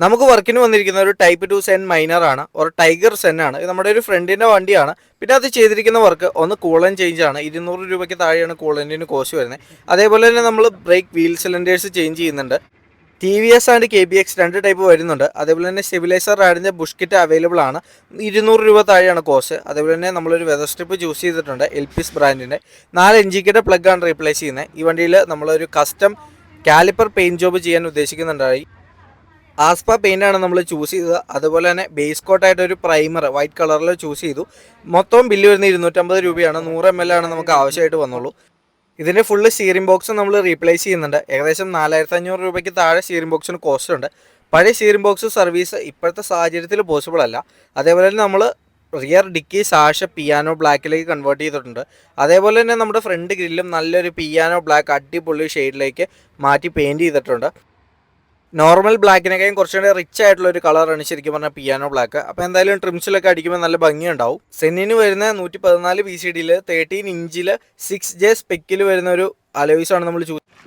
നമുക്ക് വർക്കിന് വന്നിരിക്കുന്ന ഒരു ടൈപ്പ് 2 സെൻ മൈനർ ആണ്, ഒരു ടൈഗർ സെൻ ആണ്. ഇത് നമ്മുടെ ഒരു ഫ്രണ്ടിൻ്റെ വണ്ടിയാണ്. പിന്നെ അത് ചെയ്തിരിക്കുന്ന വർക്ക് ഒന്ന് കൂളൻ ചേഞ്ച് ആണ്. 200 രൂപയ്ക്ക് താഴെയാണ് കൂളൻറ്റിന് കോസ്റ്റ് വരുന്നത്. അതേപോലെ തന്നെ നമ്മൾ ബ്രേക്ക് വീൽ സിലിണ്ടേഴ്സ് ചേഞ്ച് ചെയ്യുന്നുണ്ട്. TVS ആൻഡ് KBX രണ്ട് ടൈപ്പ് വരുന്നുണ്ട്. അതേപോലെ തന്നെ സ്റ്റെബിലൈസർ റാഡിൻ്റെ ബുഷ് കിറ്റ് അവൈലബിൾ ആണ്. 200 രൂപ താഴെയാണ് കോസ്റ്റ്. അതേപോലെ തന്നെ നമ്മളൊരു വെതർ സ്ട്രിപ്പ് ചൂസ് ചെയ്തിട്ടുണ്ട്, LPS ബ്രാൻഡിൻ്റെ. 4 NGK പ്ലഗ് ആണ് റീപ്ലേസ് ചെയ്യുന്നത്. ഈ വണ്ടിയിൽ നമ്മളൊരു കസ്റ്റം കാലിപ്പർ പെയിൻറ്റ് ജോബ് ചെയ്യാൻ ഉദ്ദേശിക്കുന്നുണ്ടായി. ആസ്പ പെയിൻ്റാണ് നമ്മൾ ചൂസ് ചെയ്തത്. അതുപോലെ തന്നെ ബേസ് കോട്ടായിട്ടൊരു പ്രൈമർ വൈറ്റ് കളറിൽ ചൂസ് ചെയ്തു. മൊത്തം ബില്ല് വരുന്നത് 250 രൂപയാണ്. 100 ml ആണ് നമുക്ക് ആവശ്യമായിട്ട് വന്നുള്ളൂ. ഇതിൻ്റെ ഫുള്ള് സ്റ്റീറിംഗ് ബോക്സ് നമ്മൾ റീപ്ലേസ് ചെയ്യുന്നുണ്ട്. ഏകദേശം 4500 രൂപയ്ക്ക് താഴെ സ്റ്റീറിംഗ് ബോക്സിന് കോസ്റ്റ് ഉണ്ട്. പഴയ സ്റ്റീറിംഗ് ബോക്സ് സർവീസ് ഇപ്പോഴത്തെ സാഹചര്യത്തിൽ പോസിബിൾ അല്ല. അതേപോലെ തന്നെ നമ്മൾ റിയർ ഡിക്കി സാഷ പിയാനോ ബ്ലാക്കിലേക്ക് കൺവേർട്ട് ചെയ്തിട്ടുണ്ട്. അതേപോലെ തന്നെ നമ്മുടെ ഫ്രണ്ട് ഗ്രില്ലും നല്ലൊരു പിയാനോ ബ്ലാക്ക് അടിപൊളി ഷെയ്ഡിലേക്ക് മാറ്റി പെയിൻറ്റ് ചെയ്തിട്ടുണ്ട്. നോർമൽ ബ്ലാക്കിനേക്കാളും കുറച്ചുകൂടി റിച്ച് ആയിട്ടുള്ള ഒരു കളറാണ് ശരിക്കും പറഞ്ഞാൽ പിയാനോ ബ്ലാക്ക്. അപ്പോൾ എന്തായാലും ട്രിംസിലൊക്കെ അടിക്കുമ്പോൾ നല്ല ഭംഗിയുണ്ടാവും. സെന്നിന് വരുന്ന 114 PCDയിൽ 13 ഇഞ്ചിൽ 6J സ്പെക്കിൽ വരുന്ന ഒരു അലോയ്സ് ആണ് നമ്മൾ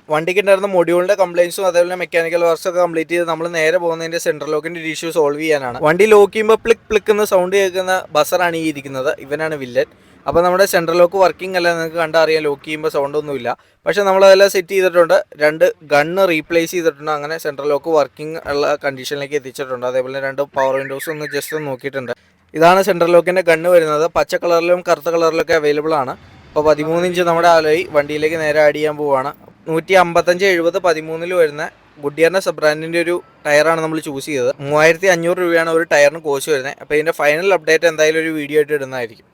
വണ്ടിക്ക് ഉണ്ടായിരുന്ന മൊഡ്യൂളിൻ്റെ കംപ്ലയിൻസും അതേപോലെ മെക്കാനിക്കൽ വർക്ക്സ് ഒക്കെ കംപ്ലീറ്റ് ചെയ്ത് നമ്മൾ നേരെ പോകുന്നതിൻ്റെ സെൻട്രൽ ലോക്കിൻ്റെ ഇഷ്യൂ സോൾവ് ചെയ്യാനാണ്. വണ്ടി ലോക്ക് ചെയ്യുമ്പോൾ പ്ലിക്ക് പ്ലിക്ക് എന്ന് സൗണ്ട് കേൾക്കുന്ന ബസറാണ് ഈ ഇരിക്കുന്നത്. ഇവനാണ് വില്ലൻ. അപ്പോൾ നമ്മുടെ സെൻട്രൽ ലോക്ക് വർക്കിംഗ് അല്ല, നിങ്ങൾക്ക് കണ്ടറിയാം ലോക്ക് ചെയ്യുമ്പോൾ സൗണ്ടൊന്നുമില്ല. പക്ഷേ നമ്മളതെല്ലാം സെറ്റ് ചെയ്തിട്ടുണ്ട്. 2 ഗണ്ണ് റീപ്ലേസ് ചെയ്തിട്ടുണ്ട്. അങ്ങനെ സെൻട്രൽ ലോക്ക് വർക്കിംഗ് ഉള്ള കണ്ടീഷനിലേക്ക് എത്തിച്ചിട്ടുണ്ട്. അതേപോലെ 2 പവർ വിൻഡോസ് ഒന്ന് ജസ്റ്റ് ഒന്ന് നോക്കിയിട്ടുണ്ട്. ഇതാണ് സെൻട്രൽ ലോക്കിൻ്റെ ഗണ്ണ് വരുന്നത്. പച്ച കളറിലും കറുത്ത കളറിലൊക്കെ അവൈലബിൾ ആണ്. അപ്പോൾ 13 ഇഞ്ച് നമ്മുടെ അലോയ് വണ്ടിയിലേക്ക് നേരെ ആഡ് ചെയ്യാൻ പോവുകയാണ്. 155/70 13 വരുന്ന ഗുഡിയറിൻ്റെ സബ് ബ്രാൻഡിൻ്റെ ഒരു ടയറാണ് നമ്മൾ ചൂസ് ചെയ്തത്. 3500 രൂപയാണ് ഒരു ടയറിന് കോസ്റ്റ് വരുന്നത്. അപ്പോൾ ഇതിൻ്റെ ഫൈനൽ അപ്ഡേറ്റ് എന്തായാലും ഒരു വീഡിയോ ആയിട്ട് ഇടുന്നതായിരിക്കും.